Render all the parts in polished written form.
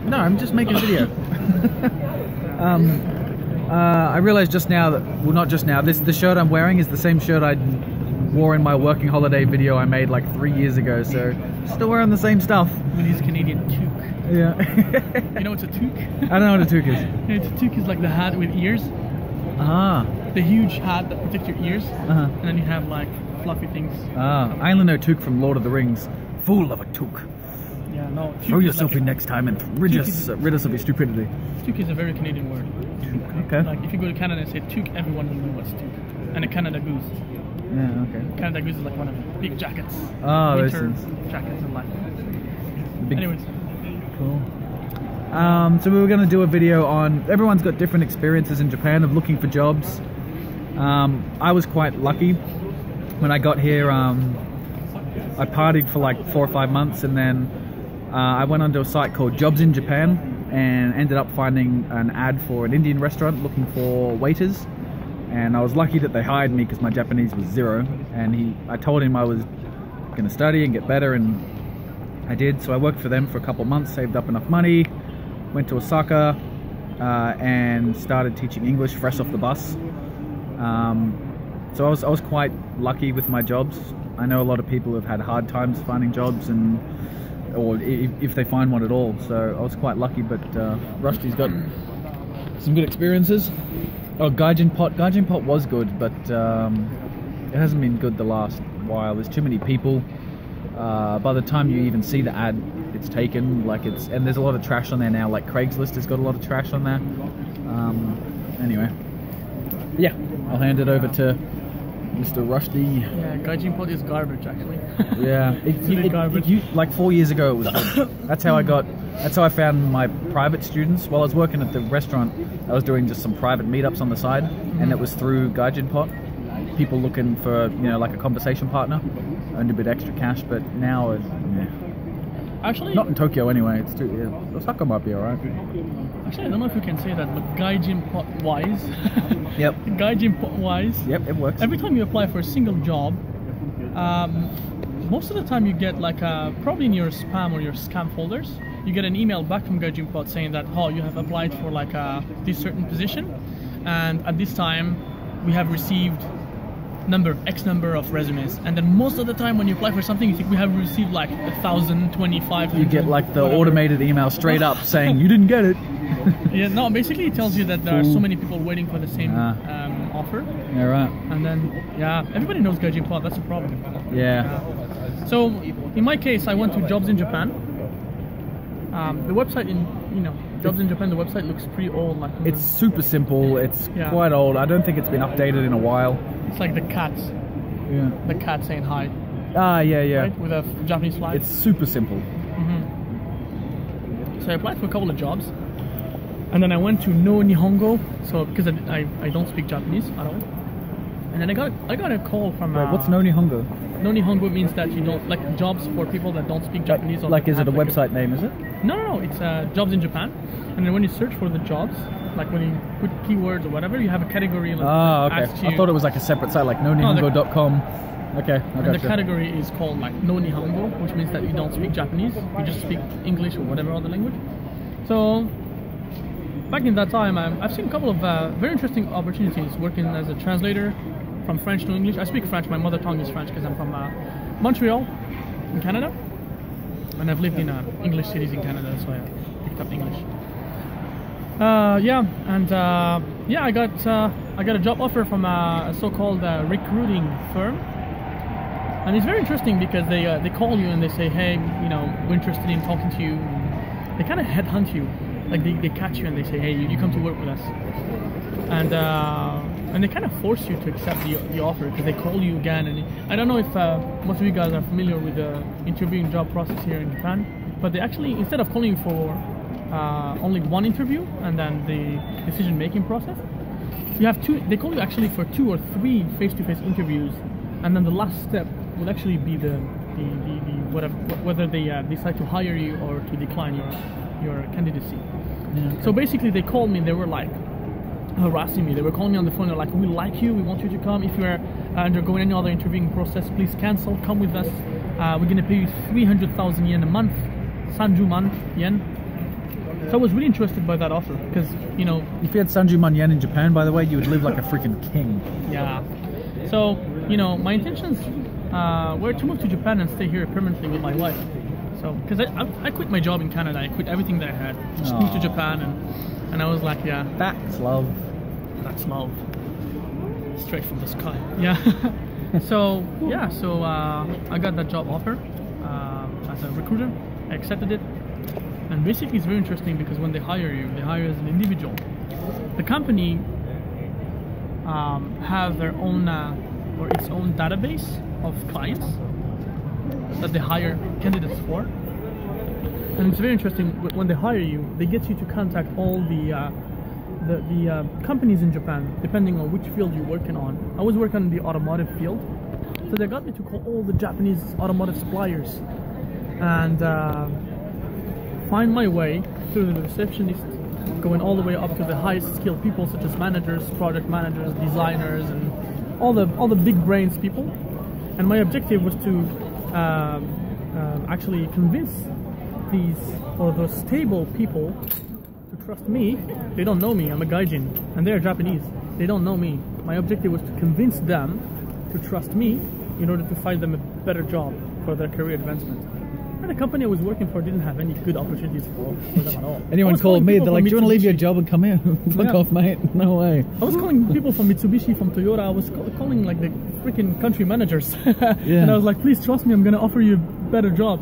No, I'm just making a video. I realized just now that, well, not just now, the shirt I'm wearing is the same shirt I wore in my working holiday video I made like 3 years ago, so still wearing the same stuff. With his Canadian toque. Yeah. You know what's a toque? I don't know what a toque is. A toque is like the hat with ears. Ah. The huge hat that protects your ears. And then you have like fluffy things. Ah, I only know toque from Lord of the Rings. Fool of a toque. Yeah, no. Throw yourself in next time and rid us of your stupidity. Toque is a very Canadian word. Okay. Like if you go to Canada and say toque, everyone will know what's toque. And a Canada Goose. Yeah, okay. Canada Goose is like one of the big jackets. Oh, those winter things. jackets and like. Anyways. Cool. So we were going to do a video on, everyone's got different experiences in Japan of looking for jobs. I was quite lucky. When I got here, I partied for like 4 or 5 months, and then I went onto a site called Jobs in Japan and ended up finding an ad for an Indian restaurant looking for waiters. And I was lucky that they hired me because my Japanese was 0. And I told him I was going to study and get better, and I did. So I worked for them for a couple of months, saved up enough money, went to Osaka, and started teaching English fresh off the bus. So I was quite lucky with my jobs. I know a lot of people have had hard times finding jobs, or if they find one at all. So I was quite lucky, but Roschdi's got some good experiences. Oh, Gaijin Pot was good, but it hasn't been good the last while. There's too many people. By the time you even see the ad, it's taken. And there's a lot of trash on there now. Like Craigslist has got a lot of trash on there. Anyway, yeah, I'll hand it over to Mr. Roschdi. Yeah, Gaijin Pot is garbage actually. Yeah, like 4 years ago it was good. That's how I found my private students. While I was working at the restaurant, I was doing just some private meetups on the side, and it was through Gaijin Pot. People looking for, like a conversation partner, earned a bit extra cash, but now it's, actually not in Tokyo anyway. It's too, Osaka might be alright. Actually, I don't know if you can say that, but Gaijin Pot wise. Yep. Gaijin Pot wise. Yep, it works. Every time you apply for a single job, most of the time you get like probably in your spam or your scam folders, you get an email back from Gaijin Pot saying that, oh, you have applied for like this certain position, and at this time we have received X number of resumes. And then most of the time when you apply for something, you think we have received like 1,000, 25. You get like the automated email straight up saying you didn't get it. Yeah, no, basically it tells you that there are so many people waiting for the same offer. Yeah, right. And then, yeah, everybody knows Gaijin Pot, that's a problem. Yeah. So, in my case, I went to Jobs in Japan. The website Jobs in Japan, the website looks pretty old. Like, it's super simple, it's quite old. I don't think it's been updated in a while. It's like the cats. Yeah. The cat saying hi. Ah, yeah. Right? With a Japanese flag. It's super simple. So I applied for a couple of jobs. And then I went to No Nihongo, so because I don't speak Japanese at all. And then I got a call from. Wait, what's No Nihongo? No Nihongo means that you don't like jobs for people that don't speak Japanese. Like is it a website name? Is it? No. It's Jobs in Japan. And then when you search for the jobs, like when you put keywords or whatever, you have a category. Like, okay. I thought it was like a separate site, like nonihongo.com. Okay. And the category is called like No Nihongo, which means that you don't speak Japanese. You just speak English or whatever other language. So back in that time, I've seen a couple of very interesting opportunities working as a translator from French to English. I speak French. My mother tongue is French because I'm from Montreal in Canada, and I've lived in English cities in Canada, so I picked up English. I got a job offer from a so-called recruiting firm, and it's very interesting because they call you and they say, hey, we're interested in talking to you. They kind of headhunt you, like they catch you and they say, hey, you come to work with us, and they kind of force you to accept the offer because they call you again. And I don't know if most of you guys are familiar with the interviewing job process here in Japan, but they actually, instead of calling you for only one interview and then the decision-making process, you have two. They call you actually for 2 or 3 face-to-face interviews, and then the last step will actually be whether they decide to hire you or to decline your candidacy. Yeah, okay. So basically, they called me and they were like harassing me. They were calling me on the phone. They're like, "We like you. We want you to come. If you are undergoing any other interviewing process, please cancel. Come with us. We're gonna pay you 300,000 yen a month, 30 man yen." So I was really interested by that offer because, you know, if you had Sanju Manyen in Japan, by the way, you would live like a freaking king. Yeah. So, you know, my intentions were to move to Japan and stay here permanently with my wife. So, because I quit my job in Canada, I quit everything that I had, just moved to Japan, and I was like, yeah, that's love. That's love. Straight from the sky. Yeah. So yeah, so I got that job offer as a recruiter. I accepted it, and basically it's very interesting because when they hire you, they hire you as an individual. The company have their own or its own database of clients that they hire candidates for, and it's very interesting. When they hire you, they get you to contact all the companies in Japan, depending on which field you're working on. I was working in the automotive field, so they got me to call all the Japanese automotive suppliers and find my way through the receptionist, going all the way up to the highest skilled people such as managers, project managers, designers, and all the big brains people. And my objective was to actually convince those stable people to trust me. They don't know me, I'm a gaijin, and they're Japanese. They don't know me. My objective was to convince them to trust me in order to find them a better job for their career advancement. And the company I was working for didn't have any good opportunities for them at all. Anyone called me, they're like, do you want to leave your job and come here? Fuck off, mate. No way. I was calling people from Mitsubishi, from Toyota. I was calling like the freaking country managers. And I was like, please trust me, I'm going to offer you a better job.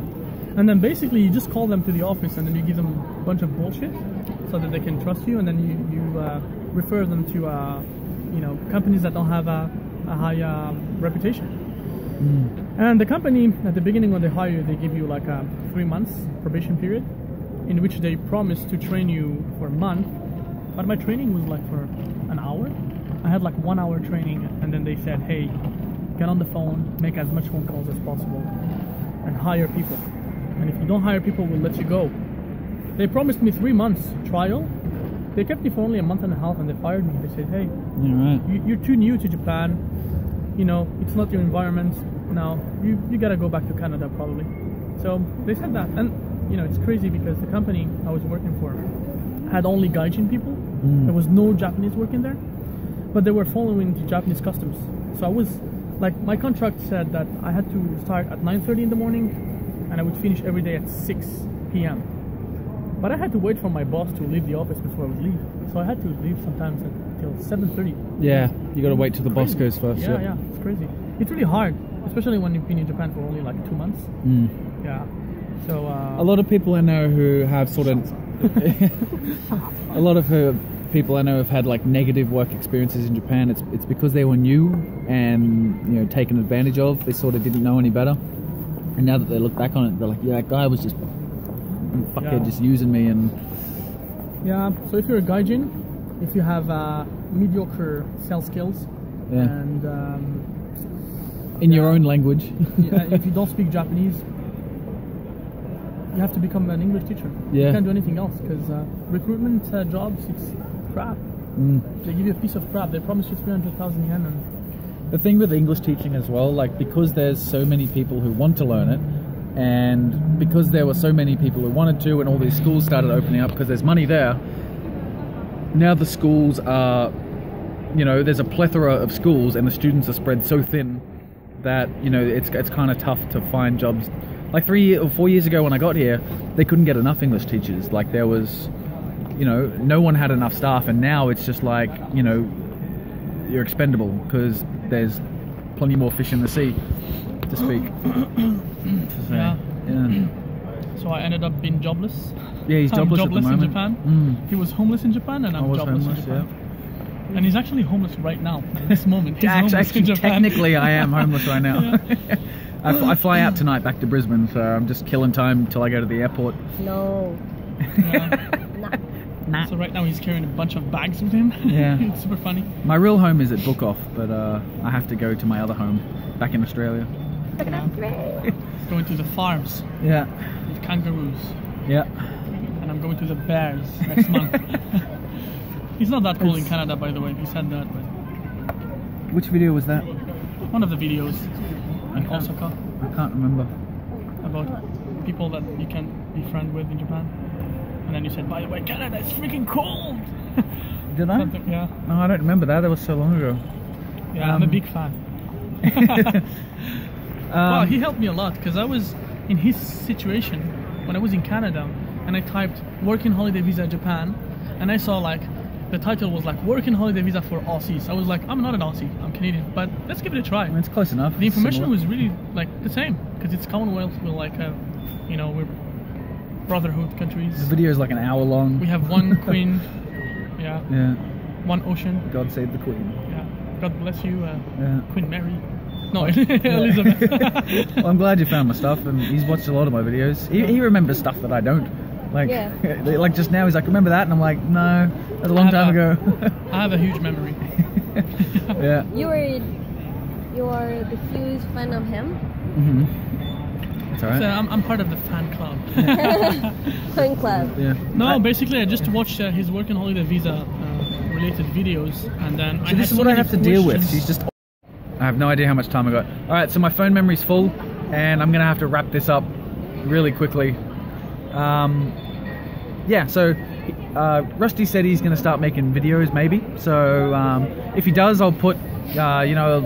And then basically you just call them to the office and then you give them a bunch of bullshit so that they can trust you, and then you refer them to you know, companies that don't have a high reputation. And the company, at the beginning when they hire you, they give you like a 3 months probation period in which they promise to train you for a month. But my training was like for an hour. I had like 1 hour training, and then they said, hey, get on the phone, make as much phone calls as possible, and hire people. And if you don't hire people, we'll let you go. They promised me 3 months trial. They kept me for only a month and a half, and they fired me. They said, hey, you're too new to Japan. You know, it's not your environment. Now you gotta go back to Canada probably. So they said that, and you know, it's crazy because the company I was working for had only gaijin people. There was no Japanese working there, but they were following the Japanese customs. So I was like, my contract said that I had to start at 9:30 in the morning, and I would finish every day at 6 p.m. But I had to wait for my boss to leave the office before I would leave. So I had to leave sometimes until 7:30. Yeah, you got to wait till the boss goes first. Yeah, it's crazy. It's really hard, especially when you've been in Japan for only like 2 months. Yeah. So a lot of people I know who have sort of a lot of people I know have had like negative work experiences in Japan. It's because they were new and, you know, taken advantage of. They sort of didn't know any better, and now that they look back on it, they're like, yeah, that guy was just fuckhead, just using me. And yeah, so if you're a gaijin, if you have mediocre sales skills, and in your own language, if you don't speak Japanese, you have to become an English teacher. You can't do anything else because recruitment jobs, it's crap. They give you a piece of crap. They promise you 300,000 yen. And the thing with English teaching as well, like, because there's so many people who want to learn it, and because there were so many people who wanted to, and all these schools started opening up because there's money there, now the schools are, you know, there's a plethora of schools and the students are spread so thin that, you know, it's kind of tough to find jobs. Like 3 or 4 years ago when I got here, they couldn't get enough English teachers. Like, there was, you know, no one had enough staff, and now it's just like, you know, you're expendable because there's plenty more fish in the sea, to speak. So I ended up being jobless. Yeah, he's jobless at the moment. In Japan. He was homeless in Japan, and I'm jobless in Japan. And he's actually homeless right now, at this moment. Actually, technically, I am homeless right now. I fly out tonight back to Brisbane, so I'm just killing time till I go to the airport. No. Nah. So right now he's carrying a bunch of bags with him. Yeah. It's super funny. My real home is at Book Off, but I have to go to my other home back in Australia. He's going to the farms. Yeah. With kangaroos. Yeah. And I'm going to the bears next month. He's not that cool in Canada, by the way. He said that. But which video was that? One of the videos in Osaka. I can't remember. About people that you can be friends with in Japan. and then you said, by the way, Canada is freaking cold. Did I? Yeah. No, I don't remember that. That was so long ago. Yeah, I'm a big fan. Well, he helped me a lot because I was in his situation when I was in Canada, and I typed working holiday visa Japan, and I saw like the title was like working holiday visa for Aussies. I was like, I'm not an Aussie, I'm Canadian, but let's give it a try. It's close enough. The information was really like the same because it's Commonwealth. We're like, you know, we're brotherhood countries. The video is like an hour long. We have one queen. Yeah. Yeah. One ocean. God save the Queen. Yeah. God bless you, yeah. Queen Mary. No, Elizabeth. Well, I'm glad you found my stuff, and he's watched a lot of my videos. He remembers stuff that I don't. Like, like just now he's like, remember that? And I'm like, no, that was a long time ago. I have a huge memory. Yeah. You are the huge fan of him? Mm-hmm. That's alright. So I'm part of the fan club. Fan club. Yeah. No, basically I just watched his work and holiday visa related videos, and then so this is what I have to deal with. She's just. I have no idea how much time I got. All right, so my phone memory's full, and I'm gonna have to wrap this up really quickly. Yeah. So Roschdi said he's gonna start making videos, maybe. So if he does, I'll put you know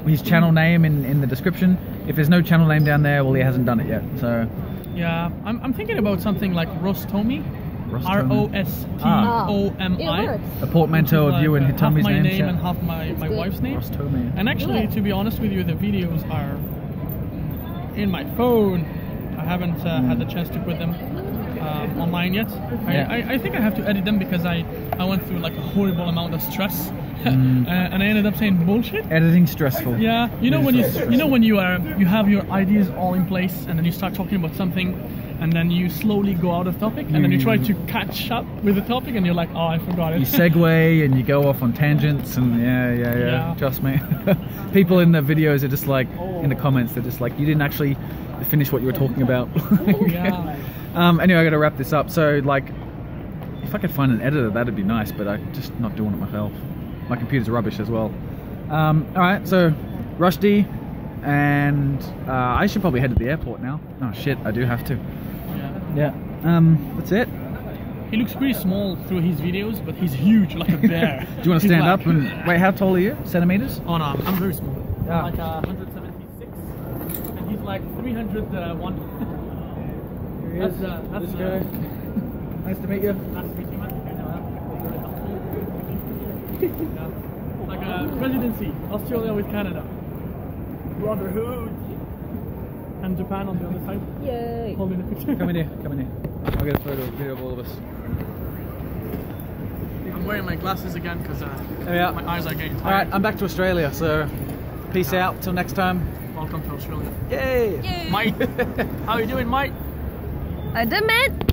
his channel name in the description. If there's no channel name down there, well, he hasn't done it yet. So. Yeah, I'm thinking about something like Rostomi. Rostomi. Rostomi. A portmanteau of you and Hitomi's half my name yeah. and half my wife's name. Rostomi. And actually, to be honest with you, the videos are in my phone. I haven't had the chance to put them online yet. I think I have to edit them because I went through like a horrible amount of stress. And I ended up saying bullshit. Editing stressful. Yeah, you know when you have your ideas all in place, and then you start talking about something, and then you slowly go out of topic, and then you try to catch up with the topic, and you're like, oh, I forgot it. You segue and you go off on tangents, and yeah. Trust me. People in the videos are just like, in the comments, they're just like, you didn't actually finish what you were talking about. Yeah. Anyway, I got to wrap this up. So like, if I could find an editor, that'd be nice, but I'm just not doing it myself. My computer's rubbish as well. Alright, so Roschdi, and I should probably head to the airport now. Oh shit, I do have to. Yeah. That's it. He looks pretty small through his videos, but he's huge, like a bear. Do you want to stand up and wait? How tall are you? Centimeters? Oh no, I'm very small. Yeah. I'm like 176, and he's like 301. That's this guy. Nice to meet you. Nice to meet you, man. Yeah. Like a presidency, Australia with Canada, brotherhood, and Japan on the other side. Yay! Holding a picture. Come in here. I'll get a video of all of us. I'm wearing my glasses again because my eyes are getting tired. Alright, I'm back to Australia, so peace out till next time. Welcome to Australia. Yay! Yay! Mate, how you doing, mate? I did it!